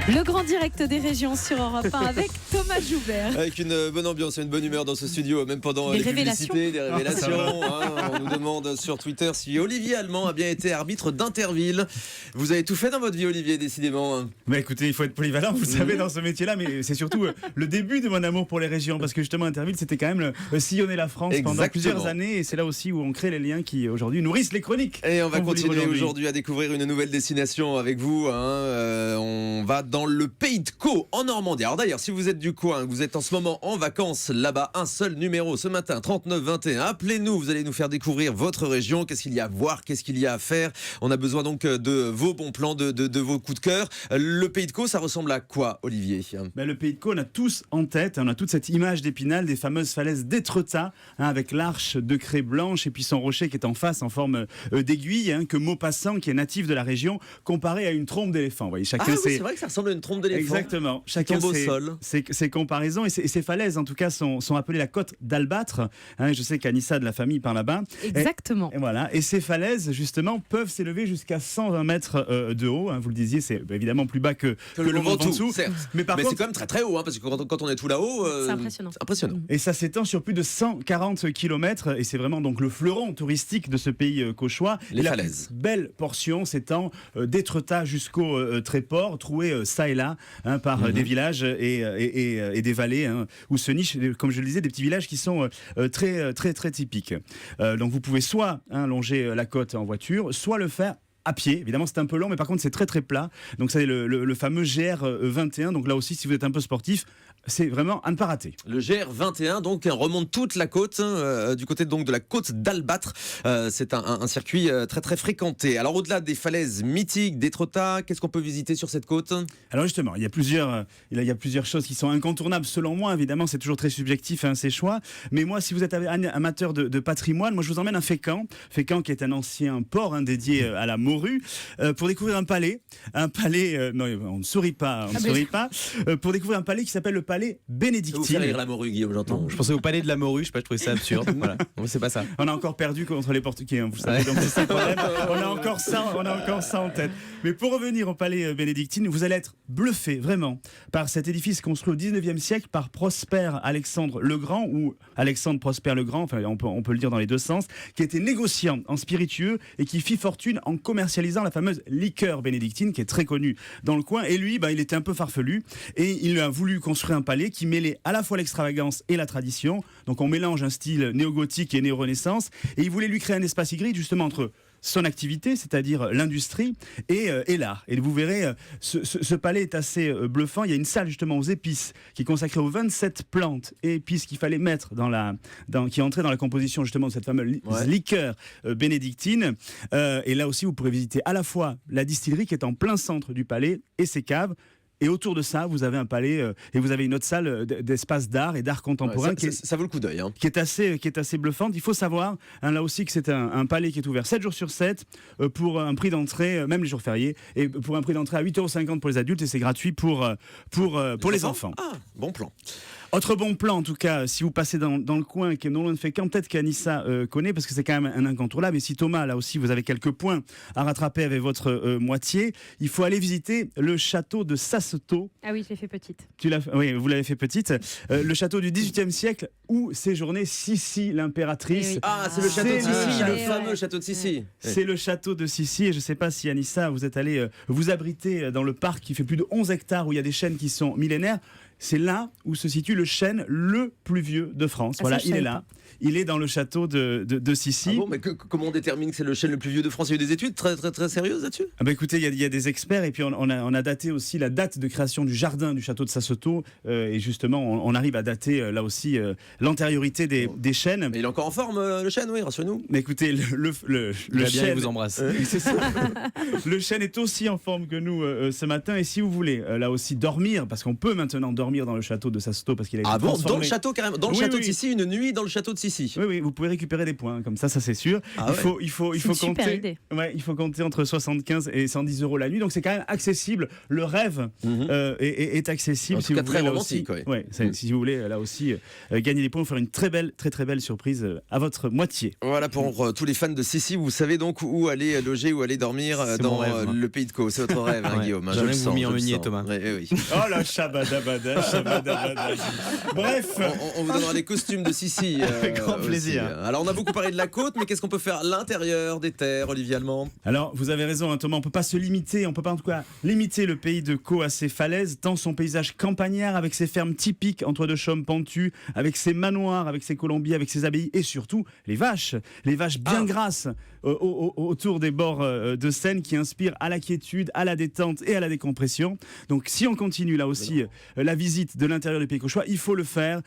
Le grand direct des régions sur Europe 1 avec Thomas Joubert. Avec une bonne ambiance et une bonne humeur dans ce studio, même pendant les publicités, des révélations. On nous demande sur Twitter si Olivier Allemand a bien été arbitre d'Interville. Vous avez tout fait dans votre vie, Olivier, décidément. Mais écoutez, il faut être polyvalent, vous savez, dans ce métier-là, mais c'est surtout le début de mon amour pour les régions, parce que justement, Interville, c'était quand même sillonner la France pendant plusieurs années, et c'est là aussi où on crée les liens qui, aujourd'hui, nourrissent les chroniques. Et on va continuer aujourd'hui à découvrir une nouvelle destination avec vous. On va dans le Pays de Caux, en Normandie. Alors d'ailleurs, si vous êtes du coin, vous êtes en ce moment en vacances là-bas, un seul numéro ce matin, 39 21. Appelez-nous, vous allez nous faire découvrir votre région, qu'est-ce qu'il y a à voir, qu'est-ce qu'il y a à faire. On a besoin donc de vos bons plans, de vos coups de cœur. Le Pays de Caux, ça ressemble à quoi, Olivier ? Le Pays de Caux, on a tous en tête, on a toute cette image d'Épinal, des fameuses falaises d'Étretat, avec l'arche de craie blanche et puis son rocher qui est en face en forme d'aiguille, que Maupassant, qui est natif de la région, comparé à une trompe d'éléphant. Vous voyez, chacun c'est vrai que ça ressemble à une trompe d'éléphant. Exactement. Chacun ses comparaisons et ces falaises, en tout cas, sont appelées la côte d'Albâtre. Je sais qu'Anissa de la famille par là-bas. Exactement. Et voilà. Et ces falaises, justement, peuvent s'élever jusqu'à 120 mètres de haut. Vous le disiez, c'est évidemment plus bas que le Mont Ventoux. Mais c'est quand même très très haut, parce que quand on est tout là-haut, c'est impressionnant. Et ça s'étend sur plus de 140 km. Et c'est vraiment donc le fleuron touristique de ce pays cauchois. Les falaises. La belle portion s'étend d'Étretat jusqu'au Tréport, troué ça et là par des villages et des vallées où se nichent, comme je le disais, des petits villages qui sont très, très, très typiques. Donc vous pouvez soit longer la côte en voiture, soit le faire à pied. Évidemment, c'est un peu long, mais par contre, c'est très très plat. Donc, c'est le fameux GR21. Donc là aussi, si vous êtes un peu sportif, c'est vraiment à ne pas rater. Le GR21, donc, remonte toute la côte, du côté donc de la côte d'Albâtre. C'est un circuit très très fréquenté. Alors, au-delà des falaises mythiques d'Étretat, qu'est-ce qu'on peut visiter sur cette côte ? Alors justement, il y a plusieurs choses qui sont incontournables selon moi. Évidemment, c'est toujours très subjectif ces choix. Mais moi, si vous êtes amateur de patrimoine, moi je vous emmène à Fécamp. Fécamp qui est un ancien port dédié à la morue, pour découvrir un palais. Non, on ne sourit pas. Pour découvrir un palais qui s'appelle le palais Bénédictine. Vous faire rire la morue, Guillaume, j'entends. Je pensais au palais de la morue, je sais pas, je trouvais ça absurde. Voilà, c'est pas ça. On a encore perdu contre les Portugais, vous savez, donc c'est ça le problème. On a encore ça en tête. Mais pour revenir au palais Bénédictine, vous allez être bluffé, vraiment, par cet édifice construit au 19e siècle par Prosper Alexandre le Grand, ou Alexandre Prosper le Grand, enfin on peut le dire dans les deux sens, qui était négociant en spiritueux et qui fit fortune en commercialisant la fameuse liqueur bénédictine, qui est très connue dans le coin. Et lui, il était un peu farfelu, et il a voulu construire un palais qui mêlait à la fois l'extravagance et la tradition. Donc on mélange un style néo-gothique et néo-renaissance, et il voulait lui créer un espace hybride justement entre son activité, c'est-à-dire l'industrie, et l'art. Et vous verrez, ce palais est assez bluffant. Il y a une salle justement aux épices qui est consacrée aux 27 plantes et épices qu'il fallait mettre qui entraient dans la composition justement de cette fameuse liqueur bénédictine. Et là aussi, vous pourrez visiter à la fois la distillerie qui est en plein centre du palais et ses caves. Et autour de ça, vous avez un palais et vous avez une autre salle d'espace d'art et d'art contemporain ça vaut le coup d'œil. Qui est assez bluffante. Il faut savoir, là aussi, que c'est un palais qui est ouvert 7 jours sur 7 pour un prix d'entrée, même les jours fériés, et pour un prix d'entrée à 8,50 € pour les adultes, et c'est gratuit pour les enfants. Ah, bon plan. Autre bon plan, en tout cas, si vous passez dans le coin qui est non loin de Fécamp, peut-être qu'Anissa connaît, parce que c'est quand même un incontournable. Et si Thomas, là aussi, vous avez quelques points à rattraper avec votre moitié, il faut aller visiter le château de Sassetot. Ah oui, je l'ai fait petite. Oui, vous l'avez fait petite. Le château du XVIIIe siècle où séjournait Sissi, l'impératrice. Ah, c'est le château de Sissi, le fameux château de Sissi. C'est le château de Sissi, et je ne sais pas si Anissa, vous êtes allé vous abriter dans le parc qui fait plus de 11 hectares, où il y a des chênes qui sont millénaires. C'est là où se situe le chêne le plus vieux de France. Voilà, il est là. Il est dans le château de Sissi. Ah bon, mais comment on détermine que c'est le chêne le plus vieux de France ? Il y a eu des études très, très, très sérieuses là-dessus ? Écoutez, il y a des experts, et puis on a daté aussi la date de création du jardin du château de Sassetot, et justement, on arrive à dater là aussi l'antériorité des chênes. Mais il est encore en forme, le chêne, oui, rassurez-nous. Mais écoutez, le chêne... Il vous embrasse. C'est ça. Le chêne est aussi en forme que nous ce matin, et si vous voulez là aussi dormir, parce qu'on peut maintenant dormir dormir dans le château de Sasto parce qu'il a été Ah bon, transformé. dans le château carrément, dans le Oui, château de oui. Sissi, une nuit dans le château de Sissi. Oui, oui, vous pouvez récupérer des points comme ça c'est sûr. Ah il ouais. faut C'est une super compter. idée. Ouais, il faut compter entre 75 et 110 euros la nuit, donc c'est quand même accessible. Le rêve est accessible. En tout cas, vous très voulez, là romantique, aussi, ouais. si vous voulez là aussi gagner des points, faire une très très belle surprise à votre moitié. Voilà pour tous les fans de Sissi, vous savez donc où aller loger, où aller dormir C'est dans mon rêve, moi. le Pays de Caux. C'est votre rêve, hein, Ouais. Guillaume. hein, J'en je le ai vous sens, mis je en le meunier, sens. Thomas. Oui. Oh la shabadabada. Bref. On vous donnera des costumes de Sissi. Avec grand aussi. plaisir. Alors on a beaucoup parlé de la côte, mais qu'est-ce qu'on peut faire à l'intérieur des terres, Olivier Allemand? Alors, vous avez raison, hein, Thomas, on peut pas se limiter, on peut pas en tout cas limiter le pays de Caux à ses falaises, tant son paysage campagnard avec ses fermes typiques en toit de chaume pentu, avec ses manoirs, avec ses colombiers, avec ses abbayes et surtout les vaches bien grasses autour des bords de Seine qui inspirent à la quiétude, à la détente et à la décompression. Donc, si on continue là aussi la visite de l'intérieur du pays cauchois, il faut le faire,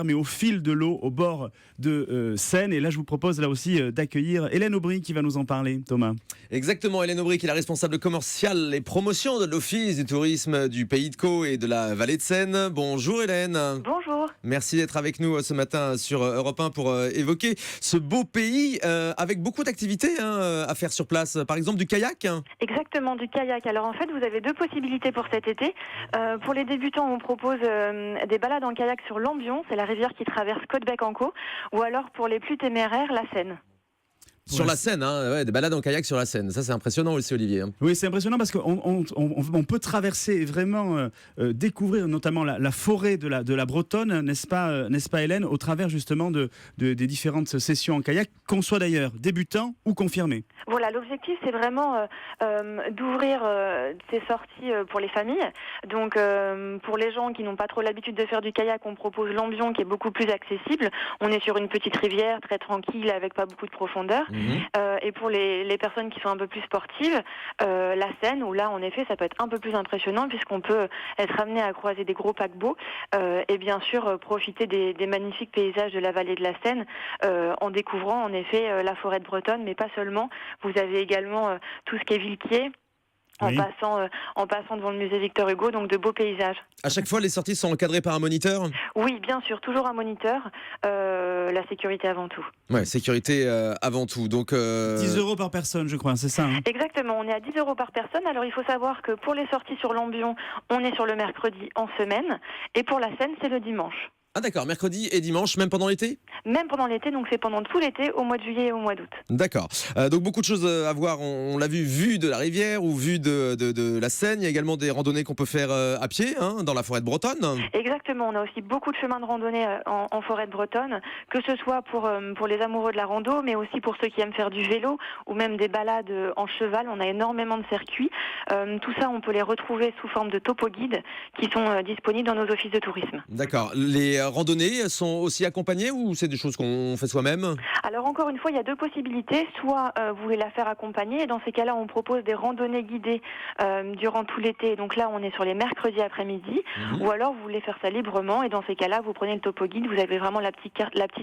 mais au fil de l'eau, au bord de Seine. Et là, je vous propose là aussi d'accueillir Hélène Aubry qui va nous en parler, Thomas. Exactement, Hélène Aubry, qui est la responsable commerciale et promotion de l'Office du tourisme du Pays de Caux et de la Vallée de Seine. Bonjour Hélène. Bonjour. Merci d'être avec nous ce matin sur Europe 1 pour évoquer ce beau pays avec beaucoup d'activités à faire sur place. Par exemple du kayak. Exactement, du kayak. Alors en fait, vous avez deux possibilités pour cet été. Pour les débutants, on propose des balades en kayak sur l'Ambion, c'est la rivière qui traverse Côte-Bec-en-Caux, ou alors pour les plus téméraires, la Seine. Sur la Seine, des balades en kayak sur la Seine. Ça, c'est impressionnant aussi, Olivier. Oui, c'est impressionnant parce qu'on peut traverser et vraiment découvrir notamment la forêt de la Bretonne, n'est-ce pas Hélène, au travers justement des différentes sessions en kayak, qu'on soit d'ailleurs débutant ou confirmé. Voilà, l'objectif c'est vraiment d'ouvrir ces sorties pour les familles. Donc pour les gens qui n'ont pas trop l'habitude de faire du kayak, on propose l'Ambion qui est beaucoup plus accessible. On est sur une petite rivière très tranquille avec pas beaucoup de profondeur. Et pour les personnes qui sont un peu plus sportives, la Seine, où là en effet ça peut être un peu plus impressionnant puisqu'on peut être amené à croiser des gros paquebots et bien sûr profiter des magnifiques paysages de la vallée de la Seine en découvrant en effet la forêt de Bretonne, mais pas seulement. Vous avez également tout ce qui est Villequier. Oui. En passant devant le musée Victor Hugo, donc de beaux paysages. À chaque fois, les sorties sont encadrées par un moniteur. Oui, bien sûr, toujours un moniteur. La sécurité avant tout. Ouais, sécurité avant tout. Donc 10 euros par personne, je crois, c'est ça. Exactement, on est à 10 euros par personne. Alors il faut savoir que pour les sorties sur l'Ambion, on est sur le mercredi en semaine. Et pour la Seine, c'est le dimanche. Ah d'accord, mercredi et dimanche, même pendant l'été? Même pendant l'été, donc c'est pendant tout l'été, au mois de juillet et au mois d'août. D'accord. Donc beaucoup de choses à voir. On l'a vu de la rivière ou vu de la Seine. Il y a également des randonnées qu'on peut faire à pied dans la forêt de Bretonne. Exactement, on a aussi beaucoup de chemins de randonnée en forêt de Bretonne, que ce soit pour les amoureux de la rando, mais aussi pour ceux qui aiment faire du vélo ou même des balades en cheval. On a énormément de circuits. Tout ça, on peut les retrouver sous forme de topo-guides qui sont disponibles dans nos offices de tourisme. D'accord. Les randonnées sont aussi accompagnées ou c'est des choses qu'on fait soi-même? Alors encore une fois, il y a deux possibilités. Soit vous voulez la faire accompagner, et dans ces cas-là, on propose des randonnées guidées durant tout l'été. Donc là, on est sur les mercredis après-midi. Ou alors, vous voulez faire ça librement, et dans ces cas-là, vous prenez le topo guide. Vous avez vraiment la petite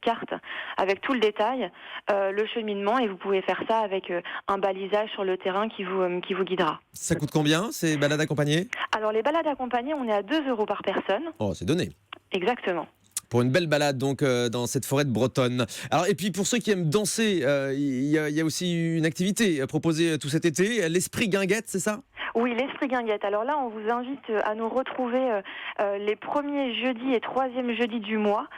carte avec tout le détail, le cheminement, et vous pouvez faire ça avec un balisage sur le terrain qui vous guidera. Ça coûte combien ces balades accompagnées? Alors les balades accompagnées, on est à 2 euros par personne. Oh, c'est donné. Exactement. Pour une belle balade donc dans cette forêt de Bretonne. Alors et puis pour ceux qui aiment danser, il y a aussi une activité proposée tout cet été, l'Esprit Guinguette, c'est ça? Oui, l'Esprit Guinguette. Alors là, on vous invite à nous retrouver les premiers jeudis et troisièmes jeudis du mois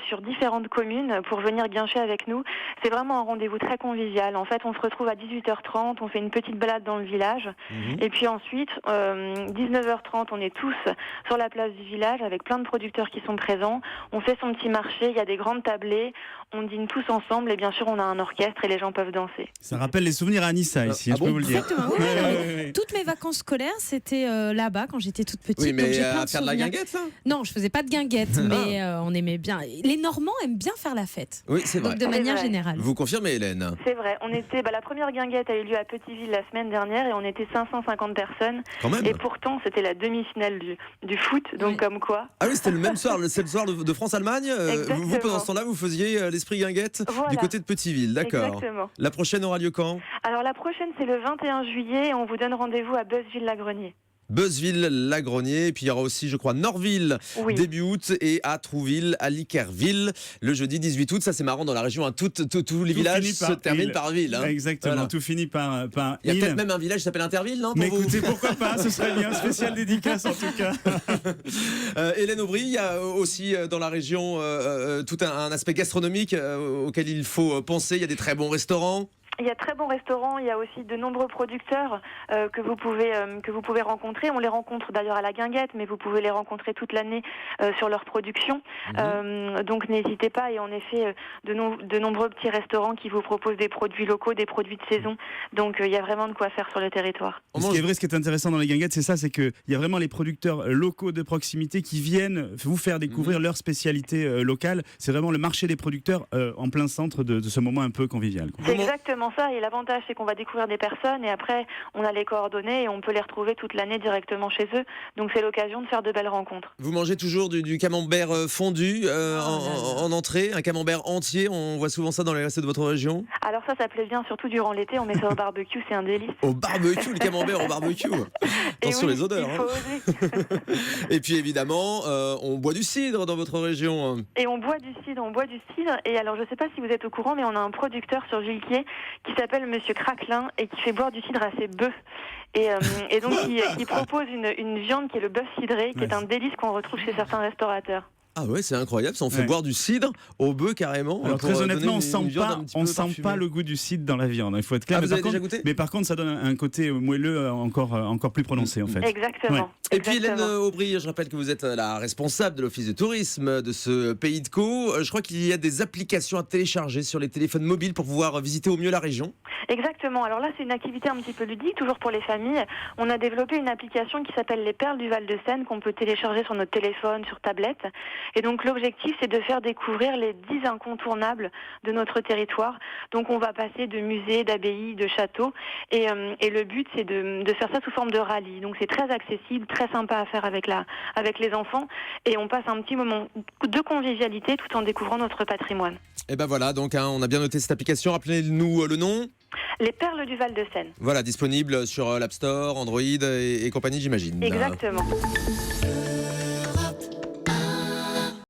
sur différentes communes pour venir guincher avec nous. C'est vraiment un rendez-vous très convivial. En fait, on se retrouve à 18h30, on fait une petite balade dans le village. Et puis ensuite, 19h30, on est tous sur la place du village avec plein de producteurs qui sont présents. On fait son petit marché, il y a des grandes tablées, on dîne tous ensemble et bien sûr, on a un orchestre et les gens peuvent danser. Ça rappelle les souvenirs à Anissa ici, Ah je peux bon vous le dire. Exactement. Ouais, ouais, ouais. Toutes mes vacances scolaires, c'était là-bas quand j'étais toute petite. Oui, donc mais j'ai plein à de faire de la souvenirs. guinguette, là? Non, je faisais pas de guinguette, mais on aimait bien. Les Normands aiment bien faire la fête. Oui, c'est vrai. Donc de manière vrai. générale. Vous confirmez, Hélène? C'est vrai, on était, la première guinguette a eu lieu à Petiteville la semaine dernière et on était 550 personnes. Quand même. Et pourtant, c'était la demi-finale du foot, donc Oui. comme quoi. Ah oui, c'était le même soir, c'est le soir de France-Allemagne. Vous, pendant ce temps-là, vous faisiez l'Esprit Guinguette Voilà. du côté de Petiteville, d'accord. Exactement. La prochaine aura lieu quand? Alors la prochaine, c'est le 21 juillet et on vous donne rendez-vous à Beuzeville-la-Grenier. Beuzeville-Lagronier. Et puis il y aura aussi, je crois, Norville Oui. début août et à Trouville, à Liquerville le jeudi 18 août. Ça, c'est marrant dans la région. Tous les villages finit par se terminent ville. par ville. Hein. Exactement, Voilà. tout finit par Il y a île. peut-être même un village qui s'appelle Interville, non pour Mais vous écoutez, pourquoi pas, ce serait bien, spécial dédicace en tout cas. Hélène Aubry, il y a aussi dans la région tout un aspect gastronomique auquel il faut penser. Il y a des très bons restaurants. Il y a de très bons restaurants, il y a aussi de nombreux producteurs que vous pouvez rencontrer. On les rencontre d'ailleurs à la Guinguette, mais vous pouvez les rencontrer toute l'année sur leur production. Donc n'hésitez pas. Et en effet, de nombreux petits restaurants qui vous proposent des produits locaux, des produits de saison. Donc il y a vraiment de quoi faire sur le territoire. Ce qui est vrai, ce qui est intéressant dans les Guinguettes, c'est ça, c'est qu'il y a vraiment les producteurs locaux de proximité qui viennent vous faire découvrir leur spécialité locale. C'est vraiment le marché des producteurs en plein centre de ce moment un peu convivial, quoi. C'est exactement ça, et l'avantage c'est qu'on va découvrir des personnes et après on a les coordonnées et on peut les retrouver toute l'année directement chez eux, donc c'est l'occasion de faire de belles rencontres. Vous mangez toujours du camembert fondu en entrée, un camembert entier, on voit souvent ça dans les restos de votre région. Alors ça plaît bien, surtout durant l'été, on met ça au barbecue, c'est un délice. Au barbecue, le camembert au barbecue. Attention oui, les odeurs. il faut oser. Et puis évidemment, on boit du cidre dans votre région. Et on boit du cidre, et alors je sais pas si vous êtes au courant, mais on a un producteur sur Villequier qui s'appelle Monsieur Craquelin et qui fait boire du cidre à ses bœufs. Et donc il propose une viande qui est le bœuf cidré, qui est un délice qu'on retrouve chez certains restaurateurs. Ah ouais, c'est incroyable, ça on fait boire du cidre au bœuf carrément. Alors pour très honnêtement, donner on une viande un sent petit peu pas parfumée. le goût du cidre dans la viande, il faut être clair. Ah, vous avez par déjà contre, goûté ? mais par contre, ça donne un côté moelleux encore plus prononcé en fait. Exactement. Ouais. Et puis Hélène Exactement. Aubry, je rappelle que vous êtes la responsable de l'office de tourisme de ce pays de Caux. Je crois qu'il y a des applications à télécharger sur les téléphones mobiles pour pouvoir visiter au mieux la région. Exactement. Alors là, c'est une activité un petit peu ludique, toujours pour les familles. On a développé une application qui s'appelle Les Perles du Val-de-Seine, qu'on peut télécharger sur notre téléphone, sur tablette. Et donc l'objectif, c'est de faire découvrir les 10 incontournables de notre territoire. Donc on va passer de musées, d'abbayes, de châteaux. Et le but, c'est de faire ça sous forme de rallye. Donc c'est très accessible, très sympa à faire avec les enfants. Et on passe un petit moment de convivialité tout en découvrant notre patrimoine. Et ben voilà, donc on a bien noté cette application. Rappelez-nous le nom. Les Perles du Val-de-Seine. Voilà, disponible sur l'App Store, Android et compagnie, j'imagine. Exactement.